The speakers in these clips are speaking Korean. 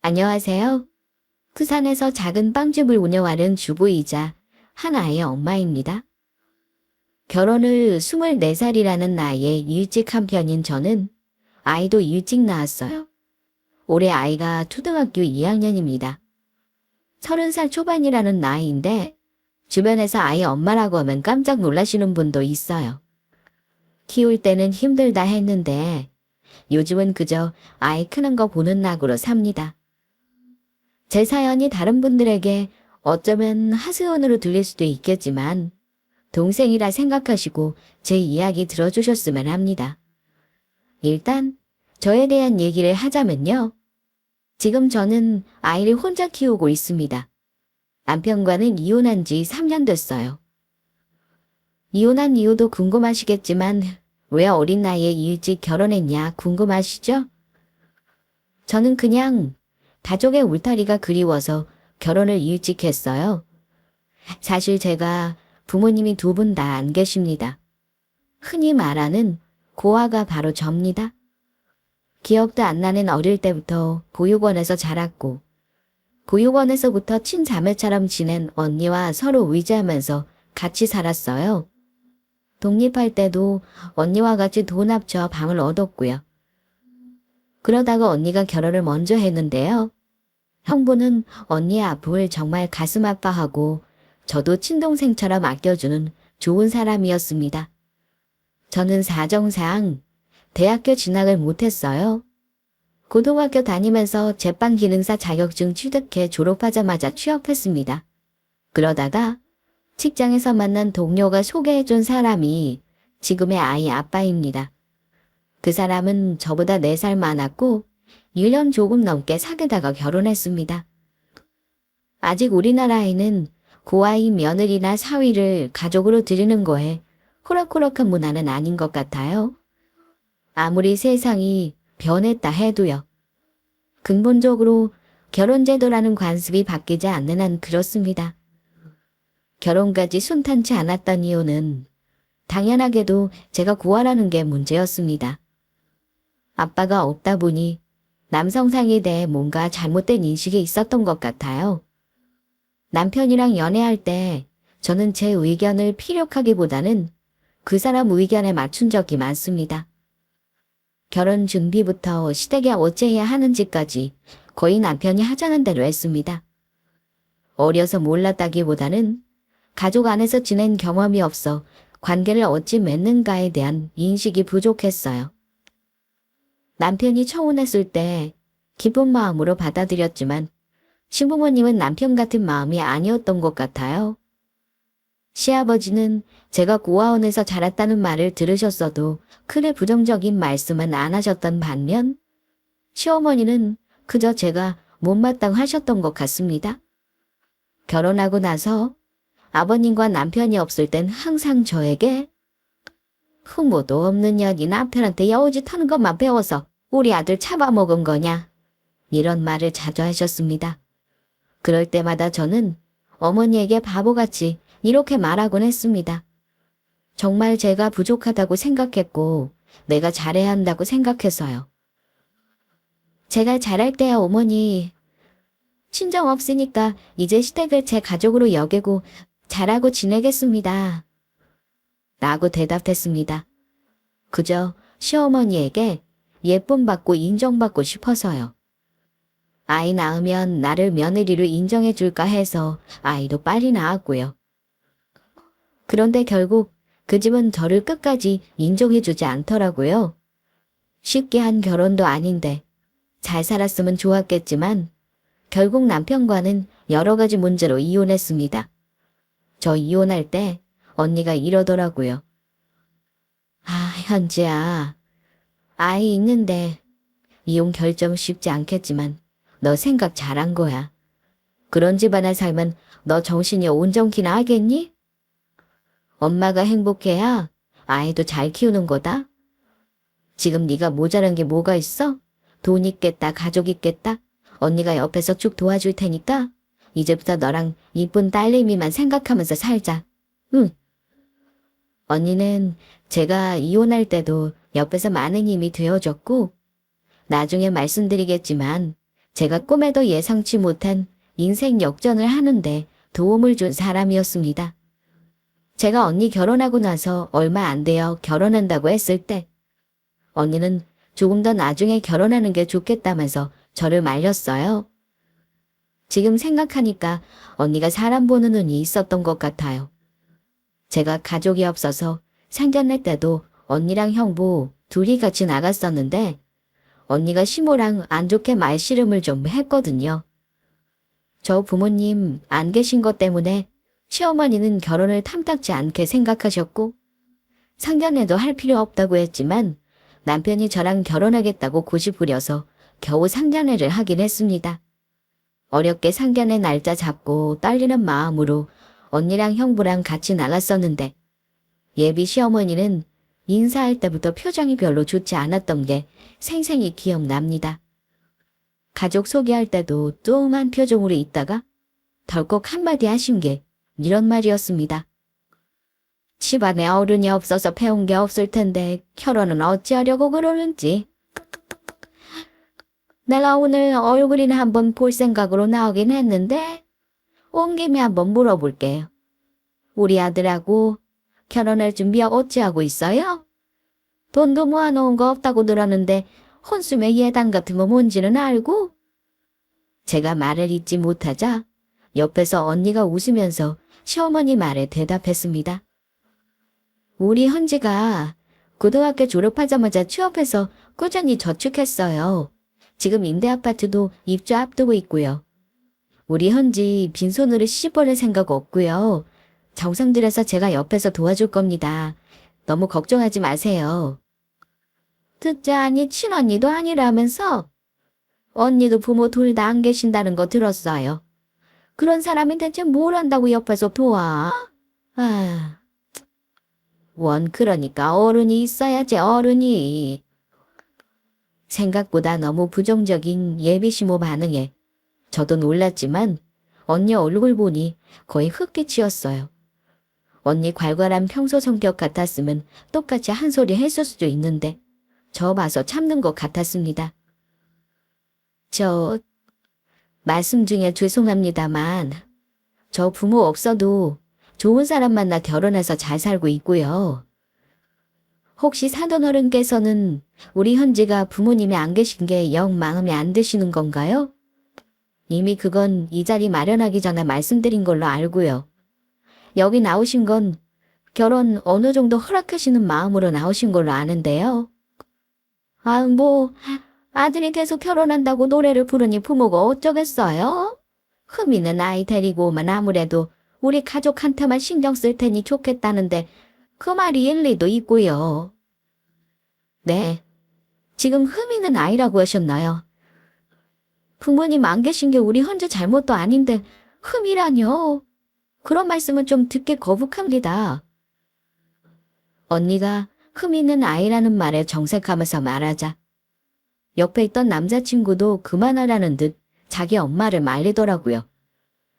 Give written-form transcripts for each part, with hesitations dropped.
안녕하세요. 부산에서 작은 빵집을 운영하는 주부이자 한 아이의 엄마입니다. 결혼을 24살이라는 나이에 일찍 한 편인 저는 아이도 일찍 낳았어요. 올해 아이가 초등학교 2학년입니다. 30살 초반이라는 나이인데 주변에서 아이 엄마라고 하면 깜짝 놀라시는 분도 있어요. 키울 때는 힘들다 했는데 요즘은 그저 아이 크는 거 보는 낙으로 삽니다. 제 사연이 다른 분들에게 어쩌면 하소연으로 들릴 수도 있겠지만 동생이라 생각하시고 제 이야기 들어주셨으면 합니다. 일단 저에 대한 얘기를 하자면요. 지금 저는 아이를 혼자 키우고 있습니다. 남편과는 이혼한 지 3년 됐어요. 이혼한 이유도 궁금하시겠지만 왜 어린 나이에 일찍 결혼했냐 궁금하시죠? 저는 그냥 가족의 울타리가 그리워서 결혼을 일찍 했어요. 사실 제가 부모님이 두 분 다 안 계십니다. 흔히 말하는 고아가 바로 접니다. 기억도 안 나는 어릴 때부터 보육원에서 자랐고 보육원에서부터 친자매처럼 지낸 언니와 서로 의지하면서 같이 살았어요. 독립할 때도 언니와 같이 돈 합쳐 방을 얻었고요. 그러다가 언니가 결혼을 먼저 했는데요. 형부는 언니의 아픔을 정말 가슴 아파하고 저도 친동생처럼 아껴주는 좋은 사람이었습니다. 저는 사정상 대학교 진학을 못했어요. 고등학교 다니면서 제빵 기능사 자격증 취득해 졸업하자마자 취업했습니다. 그러다가 직장에서 만난 동료가 소개해준 사람이 지금의 아이 아빠입니다. 그 사람은 저보다 4살 많았고 1년 조금 넘게 사귀다가 결혼했습니다. 아직 우리나라에는 고아이 며느리나 사위를 가족으로 들이는 거에 호락호락한 문화는 아닌 것 같아요. 아무리 세상이 변했다 해도요. 근본적으로 결혼제도라는 관습이 바뀌지 않는 한 그렇습니다. 결혼까지 순탄치 않았던 이유는 당연하게도 제가 고아라는 게 문제였습니다. 아빠가 없다 보니 남성상에 대해 뭔가 잘못된 인식이 있었던 것 같아요. 남편이랑 연애할 때 저는 제 의견을 피력하기보다는 그 사람 의견에 맞춘 적이 많습니다. 결혼 준비부터 시댁에 어째야 하는지까지 거의 남편이 하자는 대로 했습니다. 어려서 몰랐다기보다는 가족 안에서 지낸 경험이 없어 관계를 어찌 맺는가에 대한 인식이 부족했어요. 남편이 청혼했을 때 기쁜 마음으로 받아들였지만 시부모님은 남편 같은 마음이 아니었던 것 같아요. 시아버지는 제가 고아원에서 자랐다는 말을 들으셨어도 크게 부정적인 말씀은 안 하셨던 반면 시어머니는 그저 제가 못마땅하셨던 것 같습니다. 결혼하고 나서 아버님과 남편이 없을 땐 항상 저에게 흥모도 없는 년이 남편한테 여우짓 하는 것만 배워서 우리 아들 잡아먹은 거냐 이런 말을 자주 하셨습니다. 그럴 때마다 저는 어머니에게 바보같이 이렇게 말하곤 했습니다. 정말 제가 부족하다고 생각했고 내가 잘해야 한다고 생각해서요. 제가 잘할 때야 어머니 친정 없으니까 이제 시댁을 제 가족으로 여기고 잘하고 지내겠습니다. 라고 대답했습니다. 그저 시어머니에게 예쁨 받고 인정받고 싶어서요. 아이 낳으면 나를 며느리로 인정해 줄까 해서 아이도 빨리 낳았고요. 그런데 결국 그 집은 저를 끝까지 인정해 주지 않더라고요. 쉽게 한 결혼도 아닌데 잘 살았으면 좋았겠지만 결국 남편과는 여러 가지 문제로 이혼했습니다. 저 이혼할 때 언니가 이러더라고요. 아, 현지야. 아이 있는데 이혼 결정 쉽지 않겠지만 너 생각 잘한 거야. 그런 집안에 살면 너 정신이 온전키나 하겠니? 엄마가 행복해야 아이도 잘 키우는 거다. 지금 네가 모자란 게 뭐가 있어? 돈 있겠다, 가족 있겠다. 언니가 옆에서 쭉 도와줄 테니까 이제부터 너랑 이쁜 딸내미만 생각하면서 살자. 응. 언니는 제가 이혼할 때도 옆에서 많은 힘이 되어줬고 나중에 말씀드리겠지만 제가 꿈에도 예상치 못한 인생 역전을 하는데 도움을 준 사람이었습니다. 제가 언니 결혼하고 나서 얼마 안 되어 결혼한다고 했을 때 언니는 조금 더 나중에 결혼하는 게 좋겠다면서 저를 말렸어요. 지금 생각하니까 언니가 사람 보는 눈이 있었던 것 같아요. 제가 가족이 없어서 상견례 때도 언니랑 형부 둘이 같이 나갔었는데 언니가 시모랑 안 좋게 말씨름을 좀 했거든요. 저 부모님 안 계신 것 때문에 시어머니는 결혼을 탐탁지 않게 생각하셨고 상견례도 할 필요 없다고 했지만 남편이 저랑 결혼하겠다고 고집 부려서 겨우 상견례를 하긴 했습니다. 어렵게 상견례 날짜 잡고 떨리는 마음으로 언니랑 형부랑 같이 나갔었는데 예비 시어머니는 인사할 때부터 표정이 별로 좋지 않았던 게 생생히 기억납니다. 가족 소개할 때도 뚱한 표정으로 있다가 덜컥 한마디 하신 게 이런 말이었습니다. 집안에 어른이 없어서 배운 게 없을 텐데 결혼은 어찌하려고 그러는지. 내가 오늘 얼굴이나 한번 볼 생각으로 나오긴 했는데 온 김에 한번 물어볼게요. 우리 아들하고 결혼할 준비 어찌하고 있어요? 돈도 모아놓은 거 없다고 들었는데 혼수매 예단 같은 거 뭔지는 알고? 제가 말을 잇지 못하자 옆에서 언니가 웃으면서 시어머니 말에 대답했습니다. 우리 현지가 고등학교 졸업하자마자 취업해서 꾸준히 저축했어요. 지금 임대아파트도 입주 앞두고 있고요. 우리 현지 빈손으로 시집 보낼 생각 없고요. 정성 들여서 제가 옆에서 도와줄 겁니다. 너무 걱정하지 마세요. 듣자니 친언니도 아니라면서? 언니도 부모 둘 다 안 계신다는 거 들었어요. 그런 사람이 대체 뭘 한다고 옆에서 도와? 그러니까 어른이 있어야지 어른이. 생각보다 너무 부정적인 예비시모 반응에 저도 놀랐지만 언니 얼굴 보니 거의 흙기치였어요. 언니 괄괄한 평소 성격 같았으면 똑같이 한 소리 했을 수도 있는데 저 봐서 참는 것 같았습니다. 말씀 중에 죄송합니다만 저 부모 없어도 좋은 사람 만나 결혼해서 잘 살고 있고요. 혹시 사돈어른께서는 우리 현지가 부모님이 안 계신 게 영 마음에 안 드시는 건가요? 이미 그건 이 자리 마련하기 전에 말씀드린 걸로 알고요. 여기 나오신 건 결혼 어느 정도 허락하시는 마음으로 나오신 걸로 아는데요. 아들이 계속 결혼한다고 노래를 부르니 부모가 어쩌겠어요? 흠 있는 아이 데리고 오면 아무래도 우리 가족한테만 신경 쓸 테니 좋겠다는데 그 말이 일리도 있고요. 네, 지금 흠 있는 아이라고 하셨나요? 부모님 안 계신 게 우리 현재 잘못도 아닌데 흠이라뇨. 그런 말씀은 좀 듣기 거북합니다. 언니가 흠 있는 아이라는 말에 정색하면서 말하자 옆에 있던 남자친구도 그만하라는 듯 자기 엄마를 말리더라고요.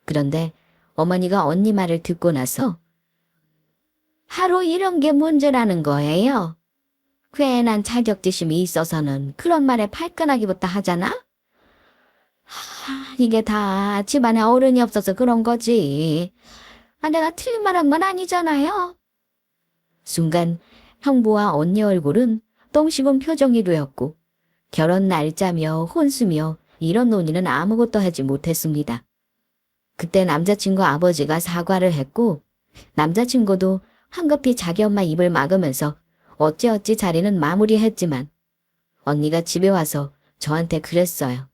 그런데 어머니가 언니 말을 듣고 나서 하루 이런 게 문제라는 거예요. 괜한 자격지심이 있어서는 그런 말에 발끈하기부터 하잖아? 이게 다 집안에 어른이 없어서 그런 거지. 내가 틀린 말 한 건 아니잖아요. 순간 형부와 언니 얼굴은 똥 씹은 표정이 되었고 결혼 날짜며 혼수며 이런 논의는 아무것도 하지 못했습니다. 그때 남자친구 아버지가 사과를 했고 남자친구도 황급히 자기 엄마 입을 막으면서 어찌어찌 자리는 마무리했지만 언니가 집에 와서 저한테 그랬어요.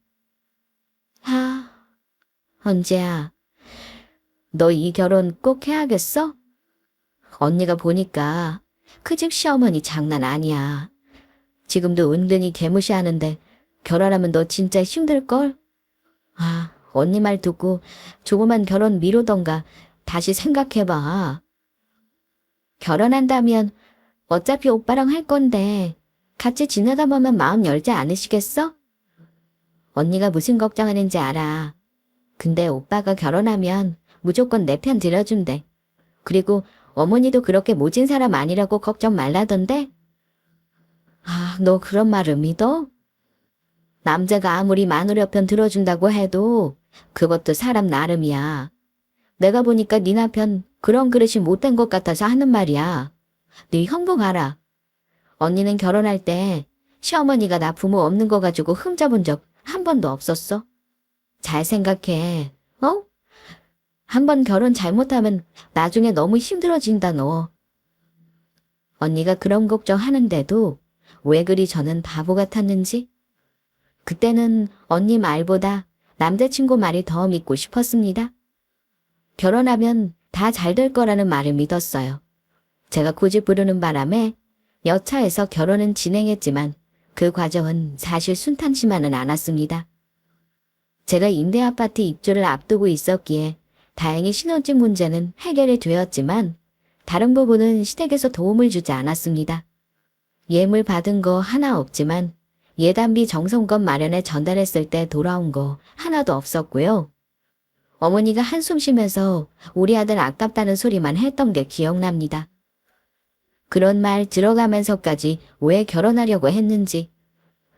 언제야, 너 이 결혼 꼭 해야겠어? 언니가 보니까 그 집 시어머니 장난 아니야. 지금도 은근히 개무시하는데 결혼하면 너 진짜 힘들걸? 언니 말 듣고 조그만 결혼 미루던가 다시 생각해봐. 결혼한다면 어차피 오빠랑 할 건데 같이 지내다 보면 마음 열지 않으시겠어? 언니가 무슨 걱정하는지 알아. 근데 오빠가 결혼하면 무조건 내 편 들어준대. 그리고 어머니도 그렇게 모진 사람 아니라고 걱정 말라던데? 너 그런 말을 믿어? 남자가 아무리 마누라 편 들어준다고 해도 그것도 사람 나름이야. 내가 보니까 네 남편 그런 그릇이 못된 것 같아서 하는 말이야. 네 형부 알아. 언니는 결혼할 때 시어머니가 나 부모 없는 거 가지고 흠잡은 적 한 번도 없었어. 잘 생각해. 어? 한 번 결혼 잘못하면 나중에 너무 힘들어진다 너. 언니가 그런 걱정하는데도 왜 그리 저는 바보 같았는지. 그때는 언니 말보다 남자친구 말이 더 믿고 싶었습니다. 결혼하면 다 잘 될 거라는 말을 믿었어요. 제가 고집 부르는 바람에 여차해서 결혼은 진행했지만 그 과정은 사실 순탄치만은 않았습니다. 제가 임대아파트 입주를 앞두고 있었기에 다행히 신혼집 문제는 해결이 되었지만 다른 부분은 시댁에서 도움을 주지 않았습니다. 예물 받은 거 하나 없지만 예단비 정성껏 마련해 전달했을 때 돌아온 거 하나도 없었고요. 어머니가 한숨 쉬면서 우리 아들 아깝다는 소리만 했던 게 기억납니다. 그런 말 들어가면서까지 왜 결혼하려고 했는지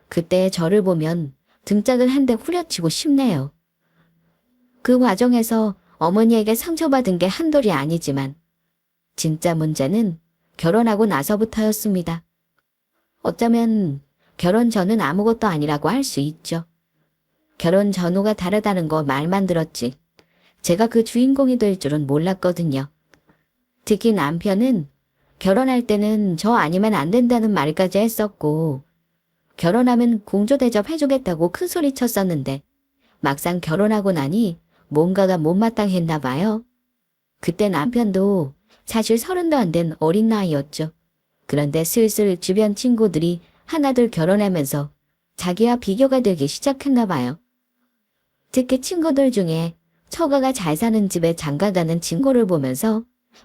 그때 저를 보면 등짝을 한 대 후려치고 싶네요. 그 과정에서 어머니에게 상처받은 게 한돌이 아니지만 진짜 문제는 결혼하고 나서부터였습니다. 어쩌면 결혼 전은 아무것도 아니라고 할 수 있죠. 결혼 전후가 다르다는 거 말만 들었지 제가 그 주인공이 될 줄은 몰랐거든요. 특히 남편은 결혼할 때는 저 아니면 안 된다는 말까지 했었고 결혼하면 공조대접 해주겠다고 큰소리 쳤었는데 막상 결혼하고 나니 뭔가가 못마땅했나 봐요. 그때 남편도 사실 30도 안 된 어린 나이였죠. 그런데 슬슬 주변 친구들이 하나둘 결혼하면서 자기와 비교가 되기 시작했나 봐요. 특히 친구들 중에 처가가 잘 사는 집에 장가가는 친구를 보면서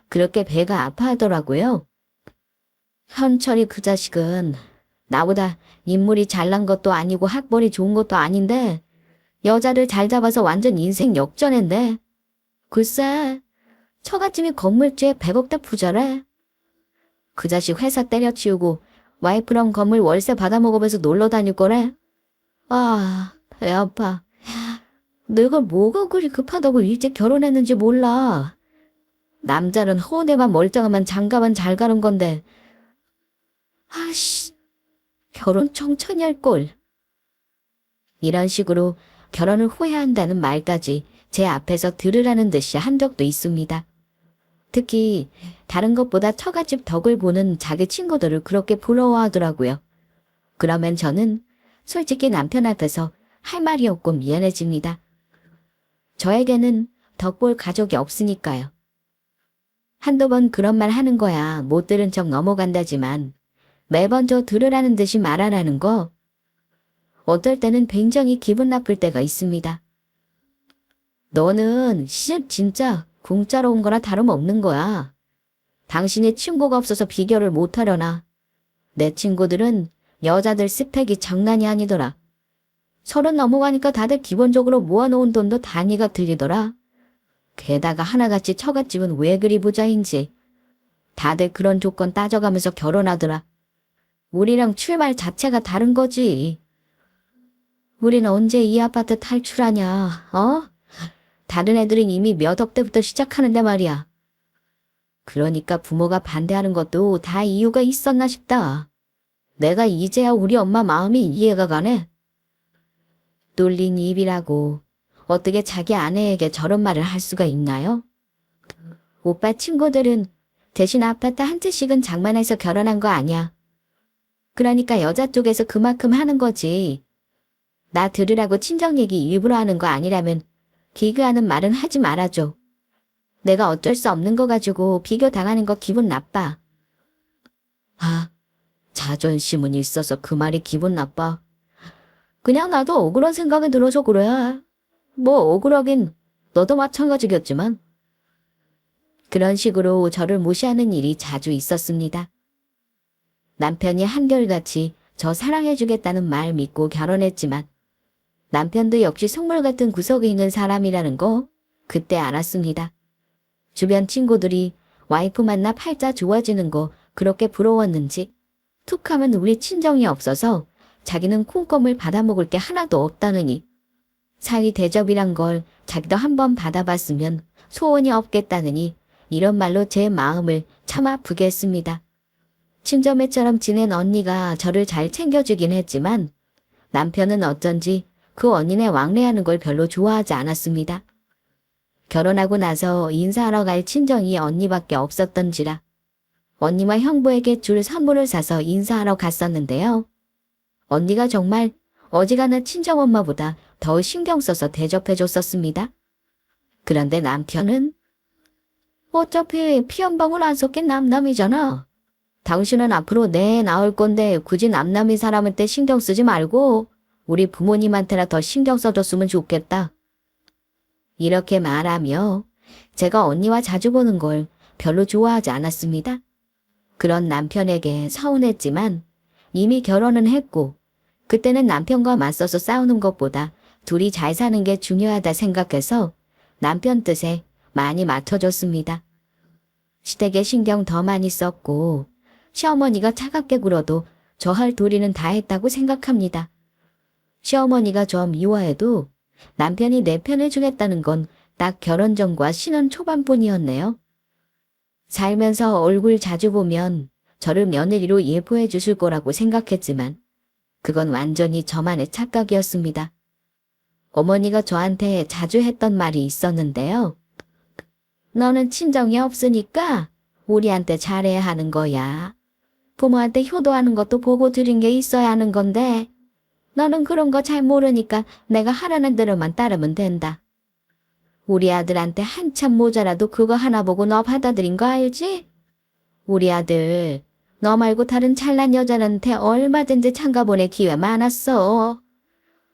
그렇게 배가 아파하더라고요. 현철이 그 자식은 나보다 인물이 잘난 것도 아니고 학벌이 좋은 것도 아닌데 여자를 잘 잡아서 완전 인생 역전했네. 글쎄 처갓집이 건물주에 100억대 부자래. 그 자식 회사 때려치우고 와이프랑 건물 월세 받아먹으면서 놀러 다닐 거래. 아, 배 아파. 내가 뭐가 그리 급하다고 일찍 결혼했는지 몰라. 남자는 허우대만 멀쩡하면 장가만 잘 가는 건데. 아씨, 결혼 천천히 할걸. 이런 식으로 결혼을 후회한다는 말까지 제 앞에서 들으라는 듯이 한 적도 있습니다. 특히 다른 것보다 처갓집 덕을 보는 자기 친구들을 그렇게 부러워하더라고요. 그러면 저는 솔직히 남편 앞에서 할 말이 없고 미안해집니다. 저에게는 덕볼 가족이 없으니까요. 한두 번 그런 말 하는 거야 못 들은 척 넘어간다지만 매번 저 들으라는 듯이 말하라는 거 어떨 때는 굉장히 기분 나쁠 때가 있습니다. 너는 시집 진짜 공짜로 온 거나 다름없는 거야. 당신이 친구가 없어서 비교를 못하려나. 내 친구들은 여자들 스펙이 장난이 아니더라. 30 넘어가니까 다들 기본적으로 모아놓은 돈도 단위가 들리더라. 게다가 하나같이 처갓집은 왜 그리 부자인지. 다들 그런 조건 따져가면서 결혼하더라. 우리랑 출발 자체가 다른 거지. 우린 언제 이 아파트 탈출하냐, 어? 다른 애들은 이미 몇 억 때부터 시작하는데 말이야. 그러니까 부모가 반대하는 것도 다 이유가 있었나 싶다. 내가 이제야 우리 엄마 마음이 이해가 가네. 뚫린 입이라고 어떻게 자기 아내에게 저런 말을 할 수가 있나요? 오빠 친구들은 대신 아파트 한 채씩은 장만해서 결혼한 거 아니야. 그러니까 여자 쪽에서 그만큼 하는 거지. 나 들으라고 친정 얘기 일부러 하는 거 아니라면 비교하는 말은 하지 말아줘. 내가 어쩔 수 없는 거 가지고 비교 당하는 거 기분 나빠. 아, 자존심은 있어서 그 말이 기분 나빠. 그냥 나도 억울한 생각이 들어서 그래. 뭐 억울하긴 너도 마찬가지겠지만. 그런 식으로 저를 무시하는 일이 자주 있었습니다. 남편이 한결같이 저 사랑해주겠다는 말 믿고 결혼했지만 남편도 역시 속물 같은 구석에 있는 사람이라는 거 그때 알았습니다. 주변 친구들이 와이프 만나 팔자 좋아지는 거 그렇게 부러웠는지 툭하면 우리 친정이 없어서 자기는 콩껌을 받아먹을 게 하나도 없다느니 사위 대접이란 걸 자기도 한번 받아봤으면 소원이 없겠다느니 이런 말로 제 마음을 참 아프게 했습니다. 친정매처럼 지낸 언니가 저를 잘 챙겨주긴 했지만 남편은 어쩐지 그 언니네 왕래하는 걸 별로 좋아하지 않았습니다. 결혼하고 나서 인사하러 갈 친정이 언니밖에 없었던지라 언니와 형부에게 줄 선물을 사서 인사하러 갔었는데요. 언니가 정말 어지간한 친정엄마보다 더 신경 써서 대접해줬었습니다. 그런데 남편은 어차피 피 한 방울 안 섞인 남남이잖아. 당신은 앞으로 내 나올 건데 굳이 남남인 사람한테 신경 쓰지 말고 우리 부모님한테나 더 신경 써줬으면 좋겠다. 이렇게 말하며 제가 언니와 자주 보는 걸 별로 좋아하지 않았습니다. 그런 남편에게 서운했지만 이미 결혼은 했고 그때는 남편과 맞서서 싸우는 것보다 둘이 잘 사는 게 중요하다 생각해서 남편 뜻에 많이 맞춰줬습니다. 시댁에 신경 더 많이 썼고 시어머니가 차갑게 굴어도 저 할 도리는 다 했다고 생각합니다. 시어머니가 저 미워해도 남편이 내 편을 주겠다는 건 딱 결혼 전과 신혼 초반뿐이었네요. 살면서 얼굴 자주 보면 저를 며느리로 예포해 주실 거라고 생각했지만 그건 완전히 저만의 착각이었습니다. 어머니가 저한테 자주 했던 말이 있었는데요. 너는 친정이 없으니까 우리한테 잘해야 하는 거야. 부모한테 효도하는 것도 보고 들인 게 있어야 하는 건데 너는 그런 거 잘 모르니까 내가 하라는 대로만 따르면 된다. 우리 아들한테 한참 모자라도 그거 하나 보고 너 받아들인 거 알지? 우리 아들 너 말고 다른 잘난 여자한테 얼마든지 장가보낼 기회 많았어.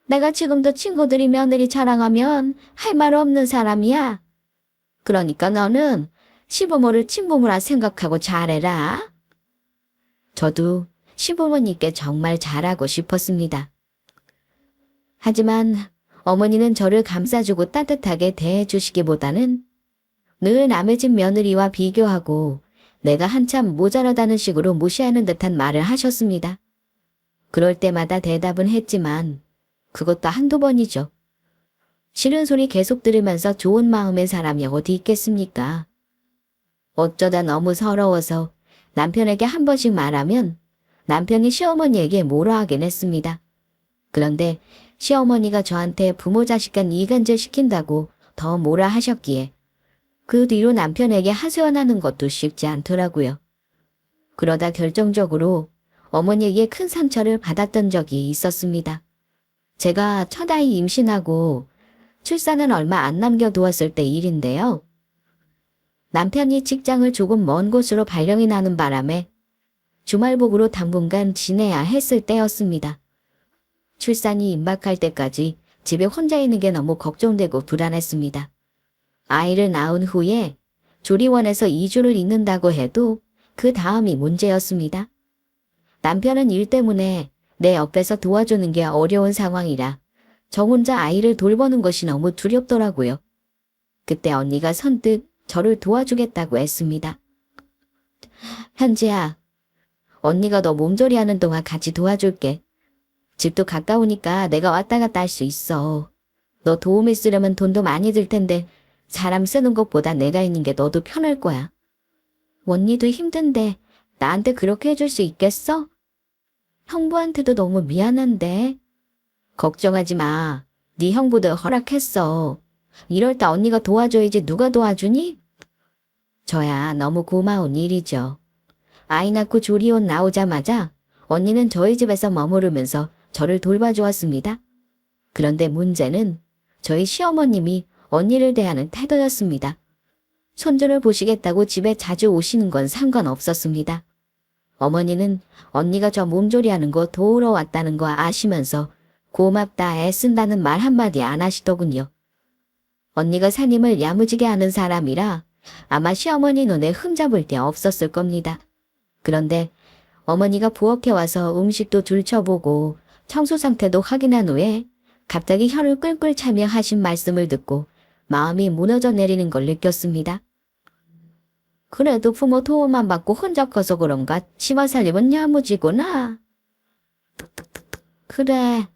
내가 지금도 친구들이 며느리 자랑하면 할 말 없는 사람이야. 그러니까 너는 시부모를 친부모라 생각하고 잘해라. 저도 시부모님께 정말 잘하고 싶었습니다. 하지만 어머니는 저를 감싸주고 따뜻하게 대해주시기보다는 늘 남의 집 며느리와 비교하고 내가 한참 모자라다는 식으로 무시하는 듯한 말을 하셨습니다. 그럴 때마다 대답은 했지만 그것도 한두 번이죠. 싫은 소리 계속 들으면서 좋은 마음의 사람이 어디 있겠습니까? 어쩌다 너무 서러워서 남편에게 한 번씩 말하면 남편이 시어머니에게 뭐라 하긴 했습니다. 그런데 시어머니가 저한테 부모 자식 간 이간질 시킨다고 더 뭐라 하셨기에 그 뒤로 남편에게 하소연하는 것도 쉽지 않더라고요. 그러다 결정적으로 어머니에게 큰 상처를 받았던 적이 있었습니다. 제가 첫 아이 임신하고 출산은 얼마 안 남겨두었을 때 일인데요. 남편이 직장을 조금 먼 곳으로 발령이 나는 바람에 주말복으로 당분간 지내야 했을 때였습니다. 출산이 임박할 때까지 집에 혼자 있는 게 너무 걱정되고 불안했습니다. 아이를 낳은 후에 조리원에서 2주를 있는다고 해도 그 다음이 문제였습니다. 남편은 일 때문에 내 옆에서 도와주는 게 어려운 상황이라 저 혼자 아이를 돌보는 것이 너무 두렵더라고요. 그때 언니가 선뜻 저를 도와주겠다고 했습니다. 현지야, 언니가 너 몸조리하는 동안 같이 도와줄게. 집도 가까우니까 내가 왔다 갔다 할 수 있어. 너 도움이 쓰려면 돈도 많이 들 텐데 사람 쓰는 것보다 내가 있는 게 너도 편할 거야. 언니도 힘든데 나한테 그렇게 해줄 수 있겠어? 형부한테도 너무 미안한데. 걱정하지 마. 네 형부도 허락했어. 이럴 때 언니가 도와줘야지 누가 도와주니? 저야 너무 고마운 일이죠. 아이 낳고 조리원 나오자마자 언니는 저희 집에서 머무르면서 저를 돌봐주었습니다. 그런데 문제는 저희 시어머님이 언니를 대하는 태도였습니다. 손주를 보시겠다고 집에 자주 오시는 건 상관없었습니다. 어머니는 언니가 저 몸조리하는 거 도우러 왔다는 거 아시면서 고맙다 애쓴다는 말 한마디 안 하시더군요. 언니가 사님을 야무지게 하는 사람이라 아마 시어머니 눈에 흠잡을 데 없었을 겁니다. 그런데 어머니가 부엌에 와서 음식도 둘쳐보고 청소 상태도 확인한 후에 갑자기 혀를 끌끌 차며 하신 말씀을 듣고 마음이 무너져 내리는 걸 느꼈습니다. 그래도 부모 도움만 받고 혼자 커서 그런가 시와 살림은 야무지구나. 그래.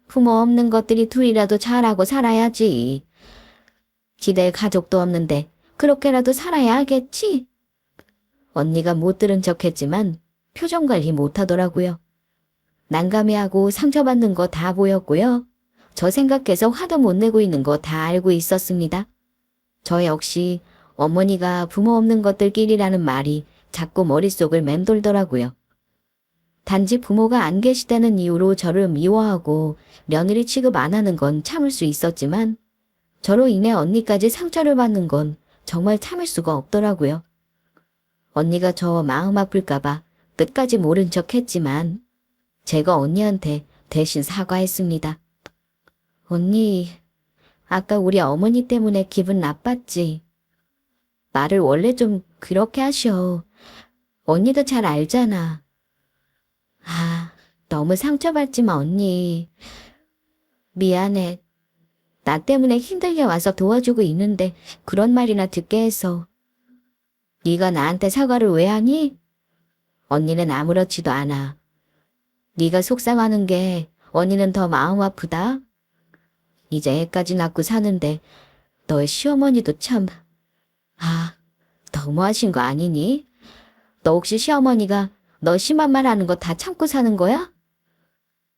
부모 없는 것들이 둘이라도 잘하고 살아야지. 기댈 가족도 없는데 그렇게라도 살아야 하겠지? 언니가 못 들은 척했지만 표정 관리 못하더라고요. 난감해하고 상처받는 거 다 보였고요. 저 생각해서 화도 못 내고 있는 거 다 알고 있었습니다. 저 역시 어머니가 부모 없는 것들끼리라는 말이 자꾸 머릿속을 맴돌더라고요. 단지 부모가 안 계시다는 이유로 저를 미워하고 며느리 취급 안 하는 건 참을 수 있었지만 저로 인해 언니까지 상처를 받는 건 정말 참을 수가 없더라고요. 언니가 저 마음 아플까봐 끝까지 모른 척 했지만 제가 언니한테 대신 사과했습니다. 언니, 아까 우리 어머니 때문에 기분 나빴지. 말을 원래 좀 그렇게 하셔. 언니도 잘 알잖아. 아, 너무 상처받지 마, 언니. 미안해. 나 때문에 힘들게 와서 도와주고 있는데 그런 말이나 듣게 해서. 네가 나한테 사과를 왜 하니? 언니는 아무렇지도 않아. 네가 속상하는 게 언니는 더 마음 아프다. 이제 애까지 낳고 사는데 너의 시어머니도 참... 아, 너무하신 거 아니니? 너 혹시 시어머니가 너 심한 말 하는 거 다 참고 사는 거야?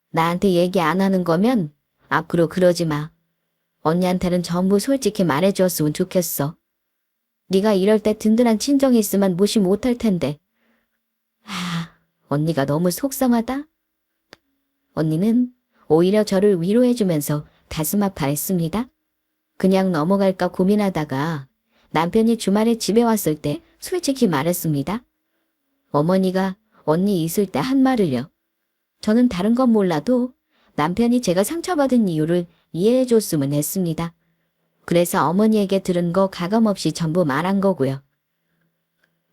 나한테 얘기 안 하는 거면 앞으로 그러지 마. 언니한테는 전부 솔직히 말해주었으면 좋겠어. 네가 이럴 때 든든한 친정이 있으면 무시 못할 텐데. 아, 언니가 너무 속상하다. 언니는 오히려 저를 위로해주면서 가슴 아파했습니다. 그냥 넘어갈까 고민하다가 남편이 주말에 집에 왔을 때 솔직히 말했습니다. 어머니가 언니 있을 때 한 말을요. 저는 다른 건 몰라도 남편이 제가 상처받은 이유를 이해해줬으면 했습니다. 그래서 어머니에게 들은 거 가감없이 전부 말한 거고요.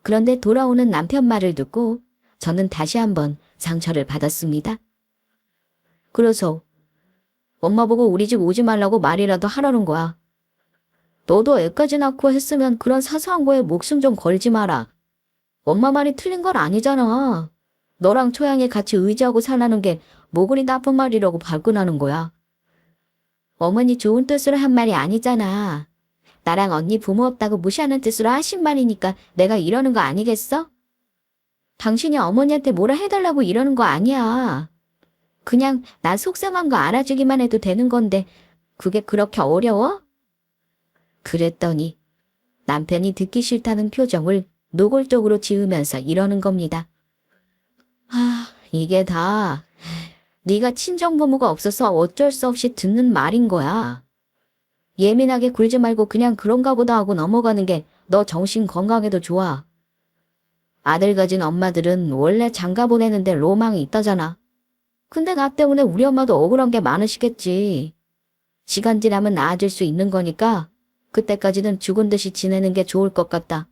그런데 돌아오는 남편 말을 듣고 저는 다시 한번 상처를 받았습니다. 그래서 엄마 보고 우리 집 오지 말라고 말이라도 하라는 거야. 너도 애까지 낳고 했으면 그런 사소한 거에 목숨 좀 걸지 마라. 엄마 말이 틀린 건 아니잖아. 너랑 초양이 같이 의지하고 살라는 게 뭐 그리 나쁜 말이라고 발끈하는 거야. 어머니 좋은 뜻으로 한 말이 아니잖아. 나랑 언니 부모 없다고 무시하는 뜻으로 하신 말이니까 내가 이러는 거 아니겠어? 당신이 어머니한테 뭐라 해달라고 이러는 거 아니야. 그냥 나 속상한 거 알아주기만 해도 되는 건데 그게 그렇게 어려워? 그랬더니 남편이 듣기 싫다는 표정을 노골적으로 지으면서 이러는 겁니다. 아, 이게 다 네가 친정부모가 없어서 어쩔 수 없이 듣는 말인 거야. 예민하게 굴지 말고 그냥 그런가 보다 하고 넘어가는 게 너 정신 건강에도 좋아. 아들 가진 엄마들은 원래 장가 보내는데 로망이 있다잖아. 근데 나 때문에 우리 엄마도 억울한 게 많으시겠지. 시간 지나면 나아질 수 있는 거니까 그때까지는 죽은 듯이 지내는 게 좋을 것 같다.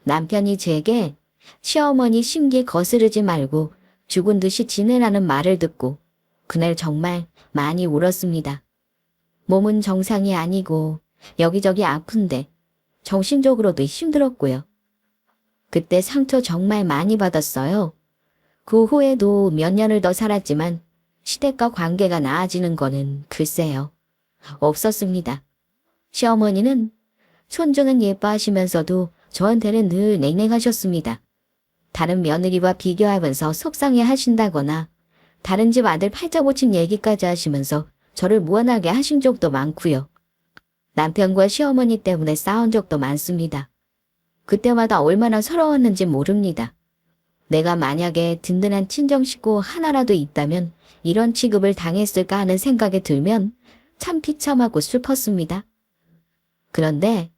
남편이 제게 시어머니 심기 거스르지 말고 죽은 듯이 지내라는 말을 듣고 그날 정말 많이 울었습니다. 몸은 정상이 아니고 여기저기 아픈데 정신적으로도 힘들었고요. 그때 상처 정말 많이 받았어요. 그 후에도 몇 년을 더 살았지만 시댁과 관계가 나아지는 거는 글쎄요. 없었습니다. 시어머니는 손주는 예뻐하시면서도 저한테는 늘 냉랭하셨습니다. 다른 며느리와 비교하면서 속상해 하신다거나 다른 집 아들 팔자 고친 얘기까지 하시면서 저를 무안하게 하신 적도 많고요. 남편과 시어머니 때문에 싸운 적도 많습니다. 그때마다 얼마나 서러웠는지 모릅니다. 내가 만약에 든든한 친정 식구 하나라도 있다면 이런 취급을 당했을까 하는 생각이 들면 참 비참하고 슬펐습니다. 그런데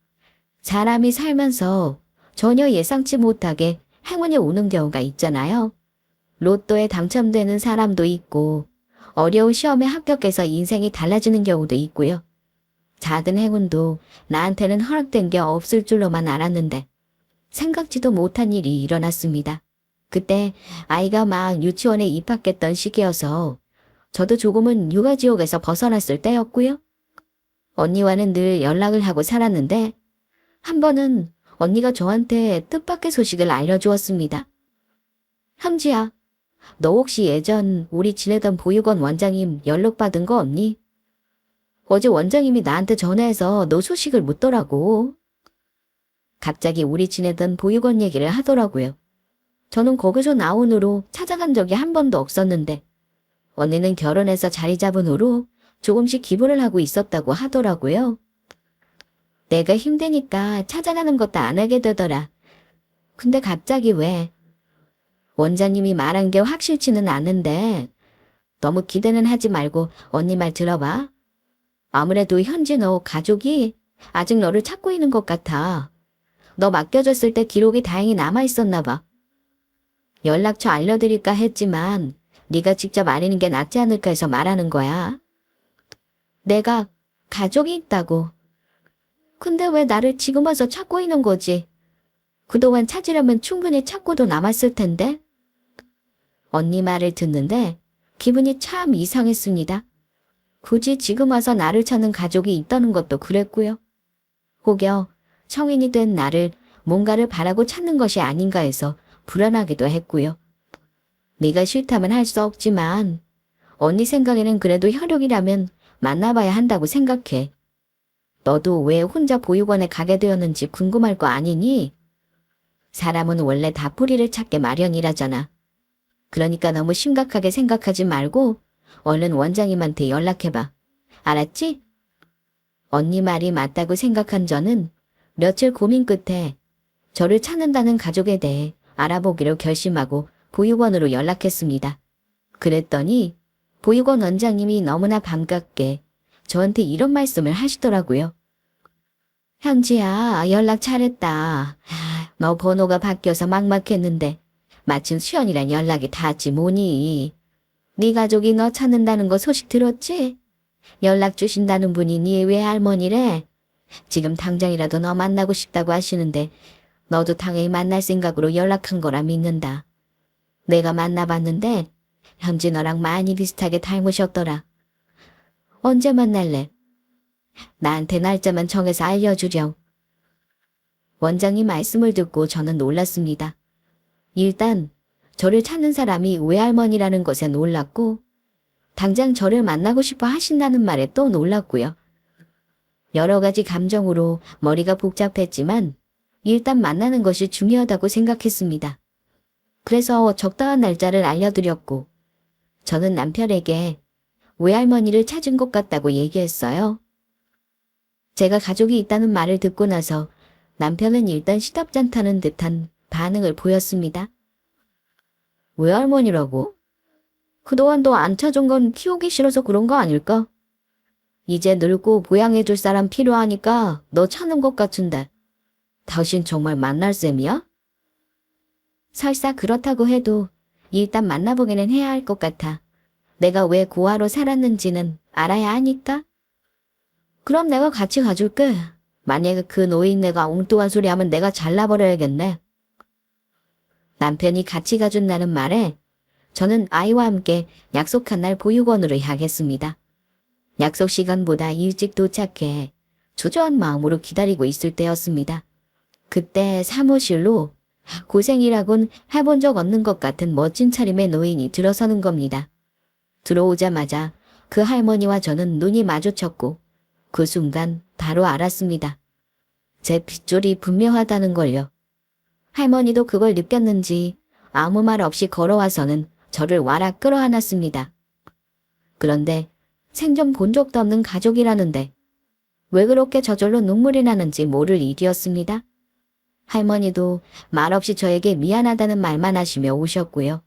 사람이 살면서 전혀 예상치 못하게 행운이 오는 경우가 있잖아요. 로또에 당첨되는 사람도 있고 어려운 시험에 합격해서 인생이 달라지는 경우도 있고요. 작은 행운도 나한테는 허락된 게 없을 줄로만 알았는데 생각지도 못한 일이 일어났습니다. 그때 아이가 막 유치원에 입학했던 시기여서 저도 조금은 육아지옥에서 벗어났을 때였고요. 언니와는 늘 연락을 하고 살았는데 한 번은 언니가 저한테 뜻밖의 소식을 알려주었습니다. 현지야, 너 혹시 예전 우리 지내던 보육원 원장님 연락 받은 거 없니? 어제 원장님이 나한테 전화해서 너 소식을 묻더라고. 갑자기 우리 지내던 보육원 얘기를 하더라고요. 저는 거기서 나온 후로 찾아간 적이 한 번도 없었는데 언니는 결혼해서 자리 잡은 후로 조금씩 기부를 하고 있었다고 하더라고요. 내가 힘드니까 찾아가는 것도 안 하게 되더라. 근데 갑자기 왜? 원장님이 말한 게 확실치는 않은데 너무 기대는 하지 말고 언니 말 들어봐. 아무래도 현지 너 가족이 아직 너를 찾고 있는 것 같아. 너 맡겨줬을 때 기록이 다행히 남아있었나 봐. 연락처 알려드릴까 했지만 네가 직접 알리는 게 낫지 않을까 해서 말하는 거야. 내가 가족이 있다고. 근데 왜 나를 지금 와서 찾고 있는 거지? 그동안 찾으려면 충분히 찾고도 남았을 텐데? 언니 말을 듣는데 기분이 참 이상했습니다. 굳이 지금 와서 나를 찾는 가족이 있다는 것도 그랬고요. 혹여 성인이 된 나를 뭔가를 바라고 찾는 것이 아닌가 해서 불안하기도 했고요. 네가 싫다면 할 수 없지만 언니 생각에는 그래도 혈육이라면 만나봐야 한다고 생각해. 너도 왜 혼자 보육원에 가게 되었는지 궁금할 거 아니니? 사람은 원래 다 뿌리를 찾게 마련이라잖아. 그러니까 너무 심각하게 생각하지 말고 얼른 원장님한테 연락해봐. 알았지? 언니 말이 맞다고 생각한 저는 며칠 고민 끝에 저를 찾는다는 가족에 대해 알아보기로 결심하고 보육원으로 연락했습니다. 그랬더니 보육원 원장님이 너무나 반갑게 저한테 이런 말씀을 하시더라고요. 현지야, 연락 잘했다. 너 번호가 바뀌어서 막막했는데 마침 수연이랑 연락이 닿았지 뭐니. 네 가족이 너 찾는다는 거 소식 들었지? 연락 주신다는 분이 네 외할머니래. 지금 당장이라도 너 만나고 싶다고 하시는데 너도 당연히 만날 생각으로 연락한 거라 믿는다. 내가 만나봤는데 현지 너랑 많이 비슷하게 닮으셨더라. 언제 만날래? 나한테 날짜만 정해서 알려주렴. 원장님 말씀을 듣고 저는 놀랐습니다. 일단 저를 찾는 사람이 외할머니라는 것에 놀랐고 당장 저를 만나고 싶어 하신다는 말에 또 놀랐고요. 여러 가지 감정으로 머리가 복잡했지만 일단 만나는 것이 중요하다고 생각했습니다. 그래서 적당한 날짜를 알려드렸고 저는 남편에게 외할머니를 찾은 것 같다고 얘기했어요. 제가 가족이 있다는 말을 듣고 나서 남편은 일단 시덥잖다는 듯한 반응을 보였습니다. 외할머니라고? 그동안 너 안 찾은 건 키우기 싫어서 그런 거 아닐까? 이제 늙고 보양해줄 사람 필요하니까 너 찾는 것 같은데. 당신 정말 만날 셈이야? 설사 그렇다고 해도 일단 만나보기는 해야 할 것 같아. 내가 왜 고아로 살았는지는 알아야 하니까. 그럼 내가 같이 가줄게. 만약에 그 노인네가 엉뚱한 소리 하면 내가 잘라버려야겠네. 남편이 같이 가준다는 말에 저는 아이와 함께 약속한 날 보육원으로 향했습니다. 약속 시간보다 일찍 도착해 초조한 마음으로 기다리고 있을 때였습니다. 그때 사무실로 고생이라곤 해본 적 없는 것 같은 멋진 차림의 노인이 들어서는 겁니다. 들어오자마자 그 할머니와 저는 눈이 마주쳤고 그 순간 바로 알았습니다. 제 핏줄이 분명하다는 걸요. 할머니도 그걸 느꼈는지 아무 말 없이 걸어와서는 저를 와락 끌어안았습니다. 그런데 생전 본 적도 없는 가족이라는데 왜 그렇게 저절로 눈물이 나는지 모를 일이었습니다. 할머니도 말없이 저에게 미안하다는 말만 하시며 오셨고요.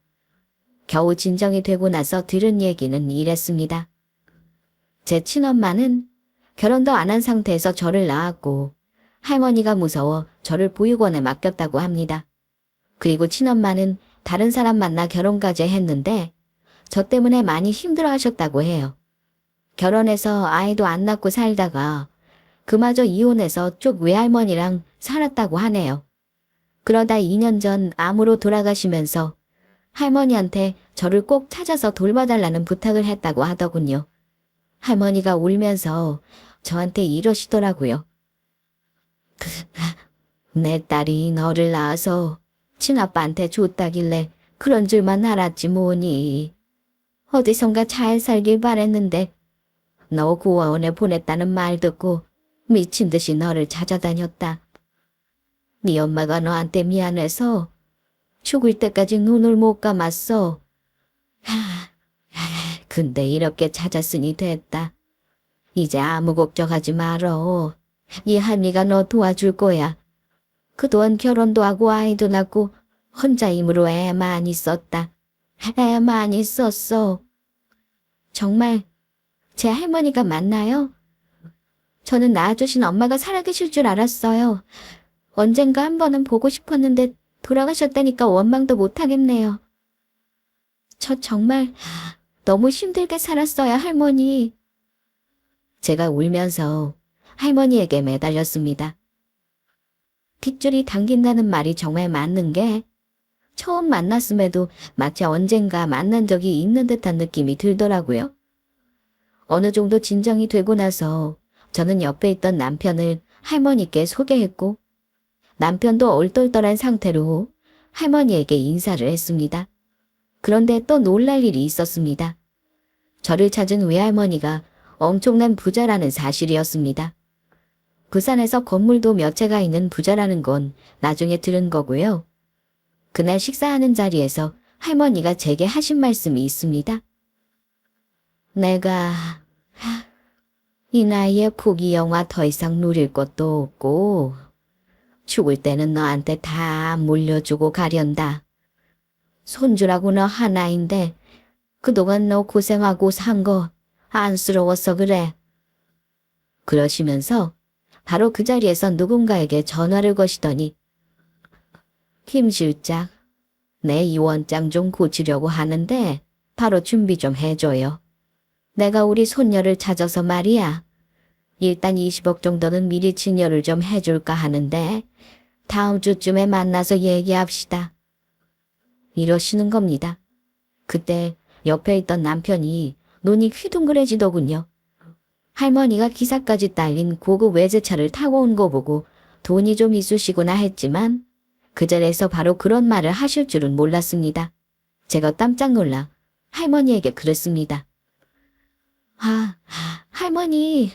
겨우 진정이 되고 나서 들은 얘기는 이랬습니다. 제 친엄마는 결혼도 안 한 상태에서 저를 낳았고 할머니가 무서워 저를 보육원에 맡겼다고 합니다. 그리고 친엄마는 다른 사람 만나 결혼까지 했는데 저 때문에 많이 힘들어하셨다고 해요. 결혼해서 아이도 안 낳고 살다가 그마저 이혼해서 쪽 외할머니랑 살았다고 하네요. 그러다 2년 전 암으로 돌아가시면서 할머니한테 저를 꼭 찾아서 돌봐달라는 부탁을 했다고 하더군요. 할머니가 울면서 저한테 이러시더라고요. 내 딸이 너를 낳아서 친아빠한테 줬다길래 그런 줄만 알았지 뭐니. 어디선가 잘 살길 바랬는데 너 고아원에 보냈다는 말 듣고 미친 듯이 너를 찾아다녔다. 네 엄마가 너한테 미안해서 죽을 때까지 눈을 못 감았어. 근데 이렇게 찾았으니 됐다. 이제 아무 걱정하지 말어. 이 할미가 너 도와줄 거야. 그동안 결혼도 하고 아이도 낳고 혼자 힘으로 애 많이 썼다. 애 많이 썼어. 정말 제 할머니가 맞나요? 저는 낳아주신 엄마가 살아계실 줄 알았어요. 언젠가 한 번은 보고 싶었는데 돌아가셨다니까 원망도 못하겠네요. 저 정말 너무 힘들게 살았어요, 할머니. 제가 울면서 할머니에게 매달렸습니다. 뒷줄이 당긴다는 말이 정말 맞는 게 처음 만났음에도 마치 언젠가 만난 적이 있는 듯한 느낌이 들더라고요. 어느 정도 진정이 되고 나서 저는 옆에 있던 남편을 할머니께 소개했고 남편도 얼떨떨한 상태로 할머니에게 인사를 했습니다. 그런데 또 놀랄 일이 있었습니다. 저를 찾은 외할머니가 엄청난 부자라는 사실이었습니다. 부산에서 건물도 몇 채가 있는 부자라는 건 나중에 들은 거고요. 그날 식사하는 자리에서 할머니가 제게 하신 말씀이 있습니다. 내가 이 나이에 포기 영화 더 이상 누릴 것도 없고 죽을 때는 너한테 다 물려주고 가련다. 손주라고 너 하나인데 그동안 너 고생하고 산 거 안쓰러워서 그래. 그러시면서 바로 그 자리에서 누군가에게 전화를 거시더니 김 실장, 내 이원장 좀 고치려고 하는데 바로 준비 좀 해줘요. 내가 우리 손녀를 찾아서 말이야. 일단 20억 정도는 미리 증여를 좀 해줄까 하는데 다음 주쯤에 만나서 얘기합시다. 이러시는 겁니다. 그때 옆에 있던 남편이 눈이 휘둥그레지더군요. 할머니가 기사까지 딸린 고급 외제차를 타고 온 거 보고 돈이 좀 있으시구나 했지만 그 자리에서 바로 그런 말을 하실 줄은 몰랐습니다. 제가 깜짝 놀라 할머니에게 그랬습니다. 할머니,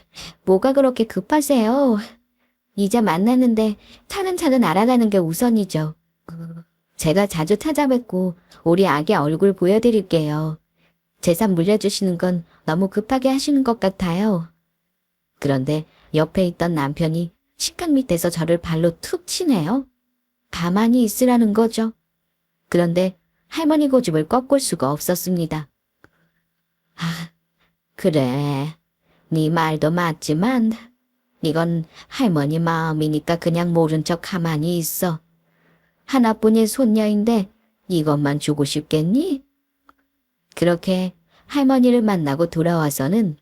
뭐가 그렇게 급하세요? 이제 만났는데 차는 차는 알아가는 게 우선이죠. 제가 자주 찾아뵙고 우리 아기 얼굴 보여드릴게요. 재산 물려주시는 건 너무 급하게 하시는 것 같아요. 그런데 옆에 있던 남편이 식탁 밑에서 저를 발로 툭 치네요. 가만히 있으라는 거죠. 그런데 할머니 고집을 꺾을 수가 없었습니다. 그래. 네 말도 맞지만 이건 할머니 마음이니까 그냥 모른 척 가만히 있어. 하나뿐인 손녀인데 이것만 주고 싶겠니? 그렇게 할머니를 만나고 돌아와서는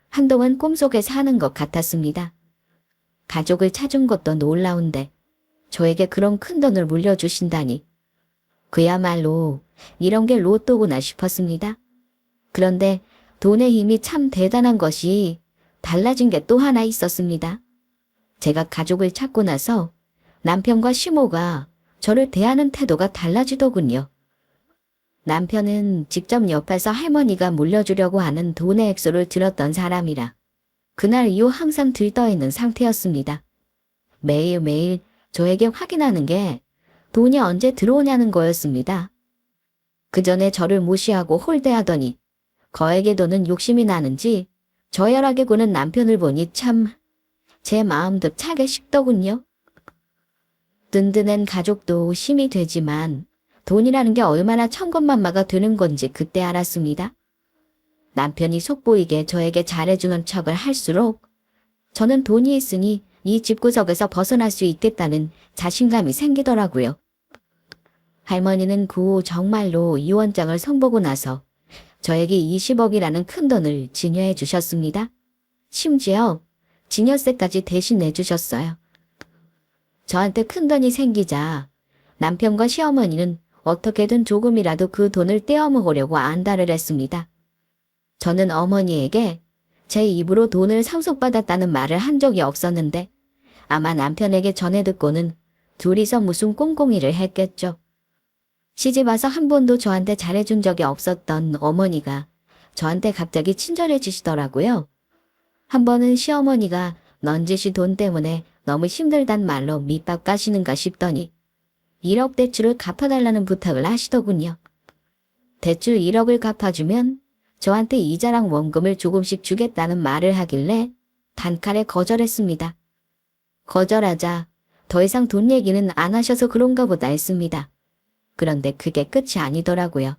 한동안 꿈속에 사는 것 같았습니다. 가족을 찾은 것도 놀라운데 저에게 그런 큰돈을 물려주신다니. 그야말로 이런 게 로또구나 싶었습니다. 그런데 돈의 힘이 참 대단한 것이 달라진 게 또 하나 있었습니다. 제가 가족을 찾고 나서 남편과 시모가 저를 대하는 태도가 달라지더군요. 남편은 직접 옆에서 할머니가 물려주려고 하는 돈의 액수를 들었던 사람이라 그날 이후 항상 들떠있는 상태였습니다. 매일매일 저에게 확인하는 게 돈이 언제 들어오냐는 거였습니다. 그 전에 저를 무시하고 홀대하더니 거액의 돈은 욕심이 나는지 저열하게 구는 남편을 보니 참 제 마음도 차게 식더군요. 든든한 가족도 힘이 되지만 돈이라는 게 얼마나 천군만마가 되는 건지 그때 알았습니다. 남편이 속보이게 저에게 잘해주는 척을 할수록 저는 돈이 있으니 이 집구석에서 벗어날 수 있겠다는 자신감이 생기더라고요. 할머니는 그 후 정말로 이원장을 선보고 나서 저에게 20억이라는 큰 돈을 증여해 주셨습니다. 심지어 증여세까지 대신 내주셨어요. 저한테 큰 돈이 생기자 남편과 시어머니는 어떻게든 조금이라도 그 돈을 떼어먹으려고 안달을 했습니다. 저는 어머니에게 제 입으로 돈을 상속받았다는 말을 한 적이 없었는데 아마 남편에게 전해 듣고는 둘이서 무슨 꽁꽁이를 했겠죠. 시집 와서 한 번도 저한테 잘해준 적이 없었던 어머니가 저한테 갑자기 친절해지시더라고요. 한 번은 시어머니가 넌지시 돈 때문에 너무 힘들단 말로 밑밥 까시는가 싶더니 1억 대출을 갚아달라는 부탁을 하시더군요. 대출 1억을 갚아주면 저한테 이자랑 원금을 조금씩 주겠다는 말을 하길래 단칼에 거절했습니다. 거절하자 더 이상 돈 얘기는 안 하셔서 그런가 보다 했습니다. 그런데 그게 끝이 아니더라고요.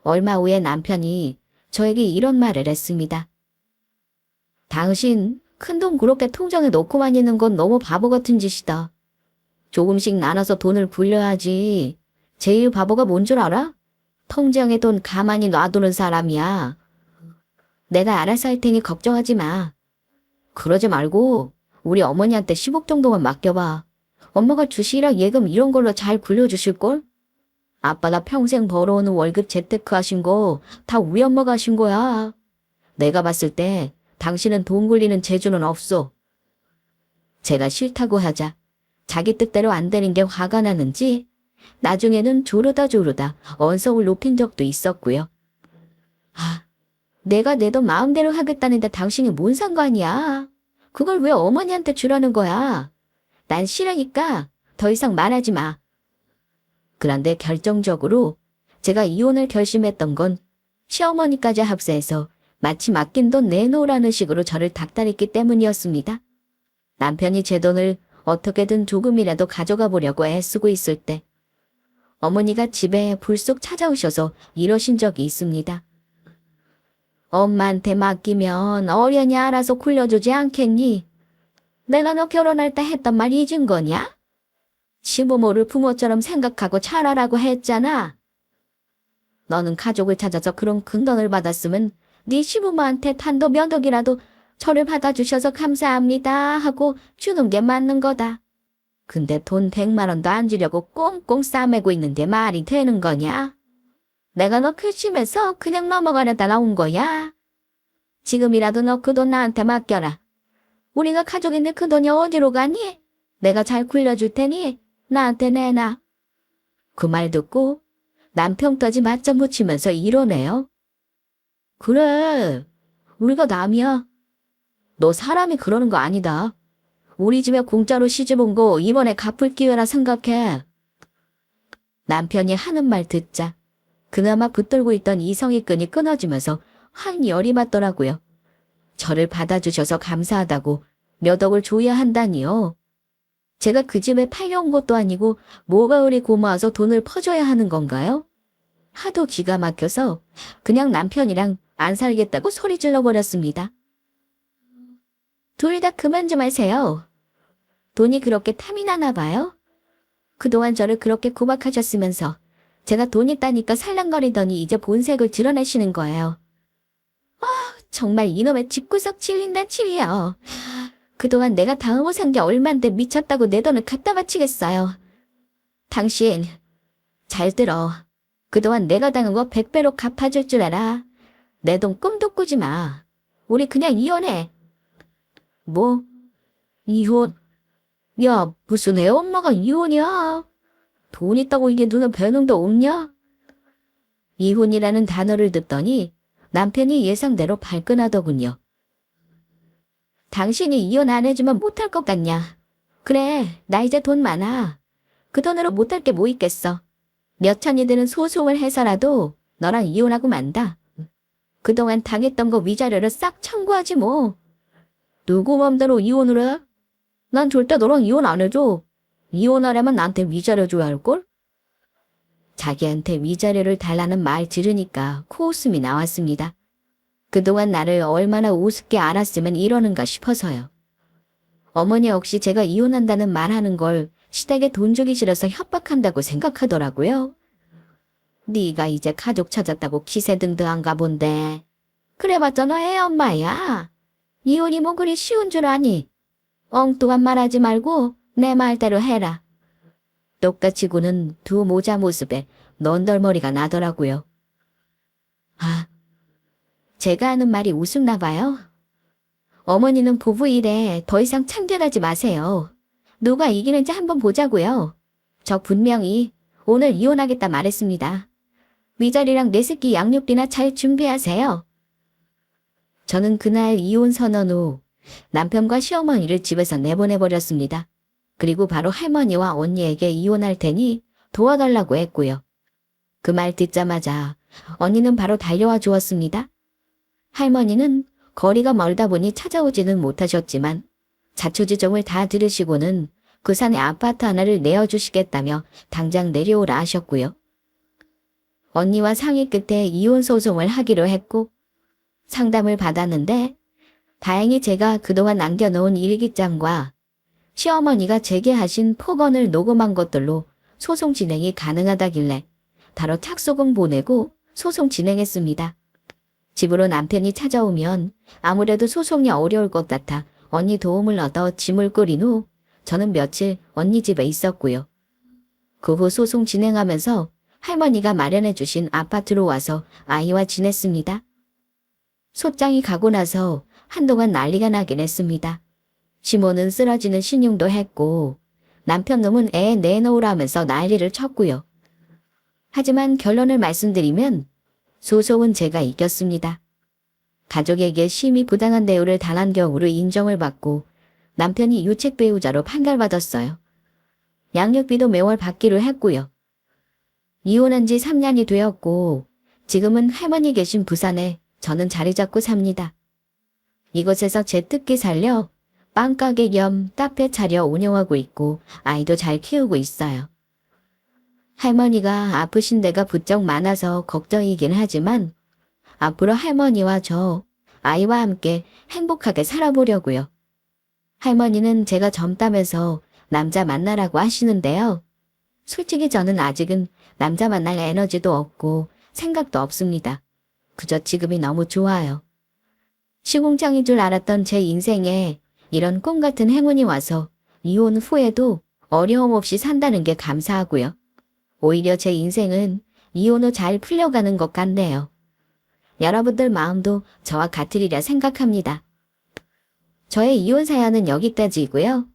얼마 후에 남편이 저에게 이런 말을 했습니다. 당신 큰돈 그렇게 통장에 넣고만 있는 건 너무 바보 같은 짓이다. 조금씩 나눠서 돈을 굴려야지. 제일 바보가 뭔 줄 알아? 통장에 돈 가만히 놔두는 사람이야. 내가 알아서 할 테니 걱정하지 마. 그러지 말고 우리 어머니한테 10억 정도만 맡겨봐. 엄마가 주식이랑 예금 이런 걸로 잘 굴려주실걸? 아빠가 평생 벌어오는 월급 재테크 하신 거 다 우리 엄마가 하신 거야. 내가 봤을 때 당신은 돈 굴리는 재주는 없어. 제가 싫다고 하자 자기 뜻대로 안 되는 게 화가 나는지 나중에는 조르다 언성을 높인 적도 있었고요. 내가 내 돈 마음대로 하겠다는데 당신이 뭔 상관이야. 그걸 왜 어머니한테 주라는 거야. 난 싫으니까 더 이상 말하지 마. 그런데 결정적으로 제가 이혼을 결심했던 건 시어머니까지 합세해서 마치 맡긴 돈 내놓으라는 식으로 저를 닥달했기 때문이었습니다. 남편이 제 돈을 어떻게든 조금이라도 가져가 보려고 애쓰고 있을 때 어머니가 집에 불쑥 찾아오셔서 이러신 적이 있습니다. 엄마한테 맡기면 어련히 알아서 굴려주지 않겠니? 내가 너 결혼할 때 했던 말 잊은 거냐? 시부모를 부모처럼 생각하고 잘하라고 했잖아. 너는 가족을 찾아서 그런 큰 돈을 받았으면 네 시부모한테 탄도 몇 억이라도 저를 받아주셔서 감사합니다 하고 주는 게 맞는 거다. 근데 돈 100만 원도 안 주려고 꽁꽁 싸매고 있는데 말이 되는 거냐? 내가 너 결심해서 그냥 넘어가려다 나온 거야. 지금이라도 너 그 돈 나한테 맡겨라. 우리가 가족인데 그 돈이 어디로 가니? 내가 잘 굴려줄 테니 나한테 내놔. 그 말 듣고 남편 까지 맞장 붙이면서 이러네요. 그래, 우리가 남이야. 너 사람이 그러는 거 아니다. 우리 집에 공짜로 시집 온 거 이번에 갚을 기회라 생각해. 남편이 하는 말 듣자 그나마 붙들고 있던 이성의 끈이 끊어지면서 확 열이 받더라고요. 저를 받아주셔서 감사하다고 몇 억을 줘야 한다니요. 제가 그 집에 팔려온 것도 아니고 뭐가 그리 고마워서 돈을 퍼줘야 하는 건가요? 하도 기가 막혀서 그냥 남편이랑 안 살겠다고 소리 질러버렸습니다. 둘 다 그만 좀 하세요. 돈이 그렇게 탐이 나나 봐요? 그동안 저를 그렇게 구박하셨으면서 제가 돈 있다니까 살랑거리더니 이제 본색을 드러내시는 거예요. 정말 이놈의 집구석 칠린다 칠이요. 그동안 내가 당하고 산 게 얼만데 미쳤다고 내 돈을 갖다 바치겠어요. 당신 잘 들어. 그동안 내가 당한 거 100배로 갚아줄 줄 알아. 내 돈 꿈도 꾸지 마. 우리 그냥 이혼해. 뭐? 이혼? 야, 무슨 애 엄마가 이혼이야? 돈 있다고 이게 눈에 뵈는 도 없냐? 이혼이라는 단어를 듣더니 남편이 예상대로 발끈하더군요. 당신이 이혼 안 해주면 못할 것 같냐? 그래, 나 이제 돈 많아. 그 돈으로 못할 게 뭐 있겠어. 몇 천이 드는 소송을 해서라도 너랑 이혼하고 만다. 그동안 당했던 거 위자료를 싹 청구하지 뭐. 누구 맘대로 이혼을 해? 난 절대 너랑 이혼 안 해줘. 이혼하려면 나한테 위자료 줘야 할걸? 자기한테 위자료를 달라는 말 들으니까 코웃음이 나왔습니다. 그동안 나를 얼마나 우습게 알았으면 이러는가 싶어서요. 어머니 역시 제가 이혼한다는 말하는 걸 시댁에 돈 주기 싫어서 협박한다고 생각하더라고요. 네가 이제 가족 찾았다고 기세등등한가 본데. 그래봤자 너애 엄마야. 이혼이 뭐 그리 쉬운 줄 아니. 엉뚱한 말하지 말고 내 말대로 해라. 똑같이 구는 두 모자 모습에 넌덜머리가 나더라고요. 제가 하는 말이 우습나 봐요. 어머니는 부부 일에 더 이상 참견하지 마세요. 누가 이기는지 한번 보자고요. 저 분명히 오늘 이혼하겠다 말했습니다. 위자료랑 내 새끼 양육비나 잘 준비하세요. 저는 그날 이혼 선언 후 남편과 시어머니를 집에서 내보내버렸습니다. 그리고 바로 할머니와 언니에게 이혼할 테니 도와달라고 했고요. 그 말 듣자마자 언니는 바로 달려와 주었습니다. 할머니는 거리가 멀다 보니 찾아오지는 못하셨지만 자초지종을 다 들으시고는 그 산에 아파트 하나를 내어주시겠다며 당장 내려오라 하셨고요. 언니와 상의 끝에 이혼 소송을 하기로 했고 상담을 받았는데 다행히 제가 그동안 남겨놓은 일기장과 시어머니가 제게 하신 폭언을 녹음한 것들로 소송 진행이 가능하다길래 바로 착소금 보내고 소송 진행했습니다. 집으로 남편이 찾아오면 아무래도 소송이 어려울 것 같아 언니 도움을 얻어 짐을 꾸린 후 저는 며칠 언니 집에 있었고요. 그 후 소송 진행하면서 할머니가 마련해 주신 아파트로 와서 아이와 지냈습니다. 소장이 가고 나서 한동안 난리가 나긴 했습니다. 시모는 쓰러지는 신용도 했고 남편 놈은 애 내놓으라면서 난리를 쳤고요. 하지만 결론을 말씀드리면 소송은 제가 이겼습니다. 가족에게 심히 부당한 대우를 당한 경우를 인정을 받고 남편이 유책 배우자로 판결받았어요. 양육비도 매월 받기로 했고요. 이혼한 지 3년이 되었고 지금은 할머니 계신 부산에 저는 자리 잡고 삽니다. 이곳에서 제 특기 살려 빵가게 겸 카페 차려 운영하고 있고 아이도 잘 키우고 있어요. 할머니가 아프신 데가 부쩍 많아서 걱정이긴 하지만 앞으로 할머니와 저, 아이와 함께 행복하게 살아보려고요. 할머니는 제가 젊다면서 남자 만나라고 하시는데요. 솔직히 저는 아직은 남자 만날 에너지도 없고 생각도 없습니다. 그저 지금이 너무 좋아요. 시궁창인 줄 알았던 제 인생에 이런 꿈 같은 행운이 와서 이혼 후에도 어려움 없이 산다는 게 감사하고요. 오히려 제 인생은 이혼 후 잘 풀려가는 것 같네요. 여러분들 마음도 저와 같으리라 생각합니다. 저의 이혼 사연은 여기까지이고요.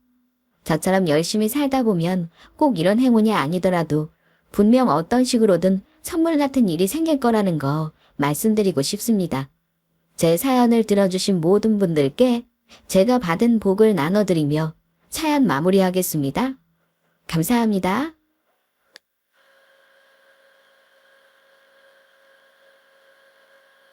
저처럼 열심히 살다 보면 꼭 이런 행운이 아니더라도 분명 어떤 식으로든 선물 같은 일이 생길 거라는 거 말씀드리고 싶습니다. 제 사연을 들어주신 모든 분들께 제가 받은 복을 나눠드리며 사연 마무리하겠습니다. 감사합니다.